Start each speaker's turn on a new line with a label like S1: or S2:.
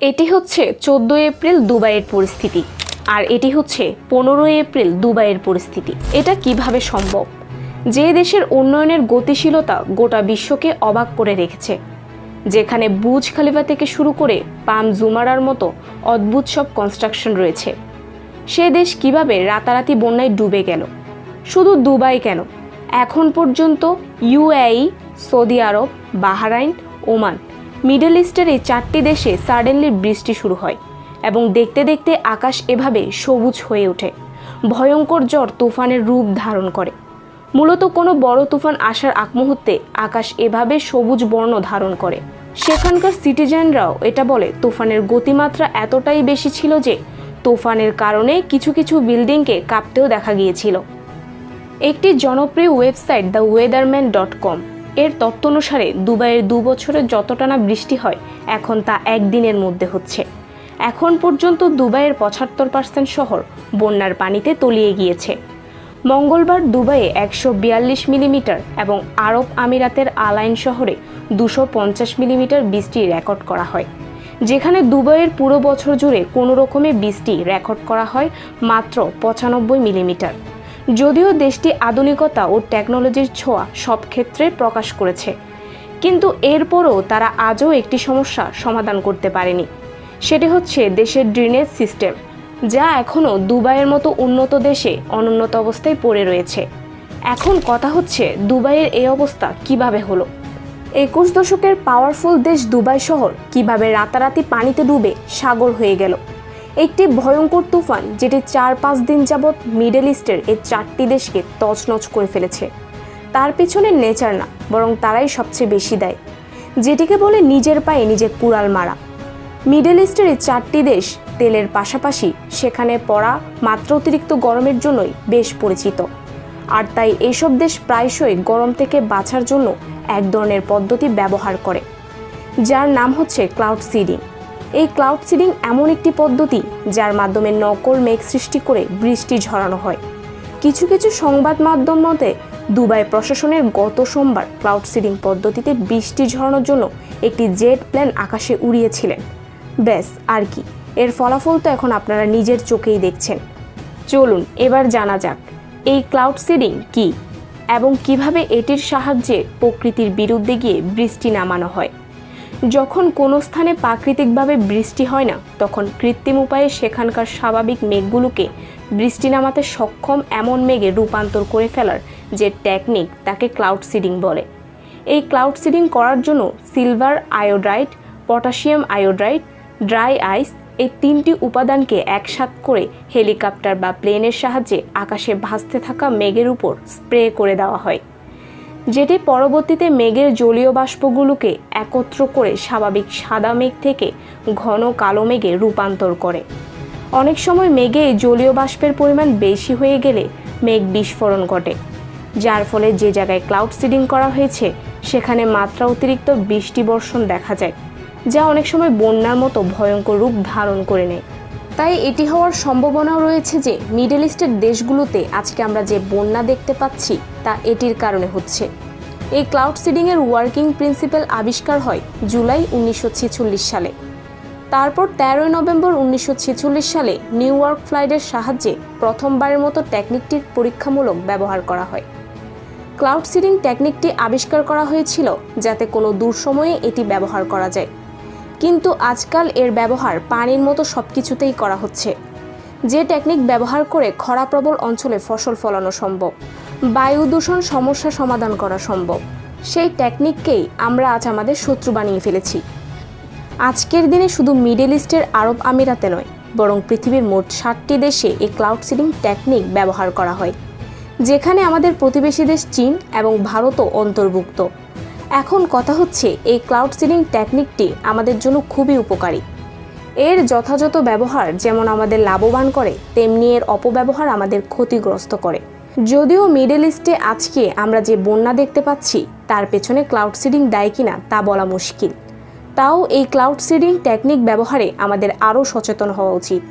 S1: এটি হচ্ছে 14 এপ্রিল দুবাইয়ের পরিস্থিতি, আর এটি হচ্ছে 15 এপ্রিল দুবাইয়ের পরিস্থিতি। এটা কিভাবে সম্ভব? যে দেশের উন্নয়নের গতিশীলতা গোটা বিশ্বকে অবাক করে রেখেছে, যেখানে বুর্জ খলিফা থেকে শুরু করে পাম জুমারার মতো অদ্ভুত সব কনস্ট্রাকশন রয়েছে, সে দেশ কিভাবে রাতারাতি বন্যায় ডুবে গেল? শুধু দুবাই কেন, এখন পর্যন্ত ইউএই, সৌদি আরব, বাহরাইন, ওমান, মিডল ইস্টের এই 4টি দেশে সাডেনলি বৃষ্টি শুরু হয় এবং দেখতে দেখতে আকাশ এভাবে সবুজ হয়ে ওঠে। ভয়ঙ্কর ঝড় তুফানের রূপ ধারণ করে। মূলত কোনো বড় তুফান আসার আগ মুহূর্তে আকাশ এভাবে সবুজ বর্ণ ধারণ করে। সেখানকার সিটিজেনরাও এটা বলে তুফানের গতিমাত্রা এতটাই বেশি ছিল যে তুফানের কারণে কিছু কিছু বিল্ডিংকে কাঁপতেও দেখা গিয়েছিল। একটি জনপ্রিয় ওয়েবসাইট theweatherman.com এর তথ্য অনুসারে দুবাইয়ের 2 বছরে যতটা না বৃষ্টি হয় এখন তা একদিনের মধ্যে হচ্ছে। এখন পর্যন্ত দুবাইয়ের 75% শহর বন্যার পানিতে তলিয়ে গিয়েছে। মঙ্গলবার দুবাইয়ে 142 মিলিমিটার এবং আরব আমিরাতের আলাইন শহরে 250 মিলিমিটার বৃষ্টি রেকর্ড করা হয়, যেখানে দুবাইয়ের পুরো বছর জুড়ে কোনো রকমের বৃষ্টি রেকর্ড করা হয় মাত্র 95 মিলিমিটার। যদিও দেশটি আধুনিকতা ও টেকনোলজির ছোঁয়া সব ক্ষেত্রে প্রকাশ করেছে, কিন্তু এরপরও তারা আজও একটি সমস্যা সমাধান করতে পারেনি। সেটি হচ্ছে দেশের ড্রেনেজ সিস্টেম, যা এখনও দুবাইয়ের মতো উন্নত দেশে অনুন্নত অবস্থায় পড়ে রয়েছে। এখন কথা হচ্ছে দুবাইয়ের এই অবস্থা কিভাবে হলো? 21 দশকের পাওয়ারফুল দেশ দুবাই শহর কিভাবে রাতারাতি পানিতে ডুবে সাগর হয়ে গেল? একটি ভয়ঙ্কর তুফান যেটি 4-5 দিন যাবৎ মিডল ইস্টের এই 4টি দেশকে তছনছ করে ফেলেছে। তার পিছনে নেচার না, বরং তারাই সবচেয়ে বেশি দায়ী, যেটিকে বলে নিজের পায়ে নিজে কুড়াল মারা। মিডল ইস্টের এই 4টি দেশ তেলের পাশাপাশি সেখানে পড়া মাত্রা অতিরিক্ত গরমের জন্যই বেশ পরিচিত, আর তাই এসব দেশ প্রায়শই গরম থেকে বাঁচার জন্য এক ধরনের পদ্ধতি ব্যবহার করে, যার নাম হচ্ছে ক্লাউড সিডিং। এই ক্লাউড সিডিং এমন একটি পদ্ধতি যার মাধ্যমে নকল মেঘ সৃষ্টি করে বৃষ্টি ঝরানো হয়। কিছু কিছু সংবাদ মাধ্যম মতে দুবাই প্রশাসনের গত সোমবার ক্লাউড সিডিং পদ্ধতিতে বৃষ্টি ঝরানোর জন্য একটি জেট প্লেন আকাশে উড়িয়েছিলেন। ব্যাস, আর কি, এর ফলাফল তো এখন আপনারা নিজের চোখেই দেখছেন। চলুন এবার জানা যাক এই ক্লাউড সিডিং কি এবং কিভাবে এটির সাহায্যে প্রকৃতির বিরুদ্ধে গিয়ে বৃষ্টি নামানো হয়। যখন কোনো স্থানে প্রাকৃতিকভাবে বৃষ্টি হয় না, তখন কৃত্রিম উপায়ে সেখানকার স্বাভাবিক মেঘগুলোকে বৃষ্টি নামাতে সক্ষম এমন মেঘে রূপান্তর করে ফেলার যে টেকনিক, তাকে ক্লাউড সিডিং বলে। এই ক্লাউড সিডিং করার জন্য silver iodide, potassium iodide, dry ice, এই 3টি উপাদানকে একসাথ করে হেলিকপ্টার বা প্লেনের সাহায্যে আকাশে ভাসতে থাকা মেঘের উপর স্প্রে করে দেওয়া হয়, যেটি পরবর্তীতে মেঘের জলীয় বাষ্পগুলোকে একত্র করে স্বাভাবিক সাদা মেঘ থেকে ঘন কালো মেঘে রূপান্তর করে। অনেক সময় মেঘে জলীয় বাষ্পের পরিমাণ বেশি হয়ে গেলে মেঘ বিস্ফোরণ ঘটে, যার ফলে যে জায়গায় ক্লাউড সিডিং করা হয়েছে সেখানে মাত্রা অতিরিক্ত বৃষ্টি বর্ষণ দেখা যায়, যা অনেক সময় বন্যার মতো ভয়ঙ্কর রূপ ধারণ করে নেয়। তাই এটি হওয়ার সম্ভাবনাও রয়েছে যে মিডল ইস্টের দেশগুলোতে আজকে আমরা যে বন্যা দেখতে পাচ্ছি তা এটির কারণে হচ্ছে। এই ক্লাউড সিডিংয়ের ওয়ার্কিং প্রিন্সিপাল আবিষ্কার হয় জুলাই 1946 সালে। তারপর 13 নভেম্বর 1946 সালে নিউ ইয়র্ক ফ্লাইটের সাহায্যে প্রথমবারের মতো টেকনিকটির পরীক্ষামূলক ব্যবহার করা হয়। ক্লাউড সিডিং টেকনিকটি আবিষ্কার করা হয়েছিল যাতে কোনো দুঃসময়ে এটি ব্যবহার করা যায়, কিন্তু আজকাল এর ব্যবহার পানির মতো সব কিছুতেই করা হচ্ছে। যে টেকনিক ব্যবহার করে খরাপ্রবল অঞ্চলে ফসল ফলানো সম্ভব, বায়ু দূষণ সমস্যা সমাধান করা সম্ভব, সেই টেকনিককেই আমরা আজ আমাদের শত্রু বানিয়ে ফেলেছি। আজকের দিনে শুধু মিডল ইস্টের আরব আমিরাতে নয়, বরং পৃথিবীর মোট 60টি দেশে এই ক্লাউড সিডিং টেকনিক ব্যবহার করা হয়, যেখানে আমাদের প্রতিবেশী দেশ চীন এবং ভারতও অন্তর্ভুক্ত। এখন কথা হচ্ছে এই ক্লাউড সিডিং টেকনিকটি আমাদের জন্য খুবই উপকারী। এর যথাযথ ব্যবহার যেমন আমাদের লাভবান করে, তেমনি এর অপব্যবহার আমাদের ক্ষতিগ্রস্ত করে। যদিও মিডল ইস্টে আজকে আমরা যে বন্যা দেখতে পাচ্ছি তার পেছনে ক্লাউড সিডিং দায়ী কিনা তা বলা মুশকিল। তাও এই ক্লাউড সিডিং টেকনিক ব্যবহারে আমাদের আরও সচেতন হওয়া উচিত।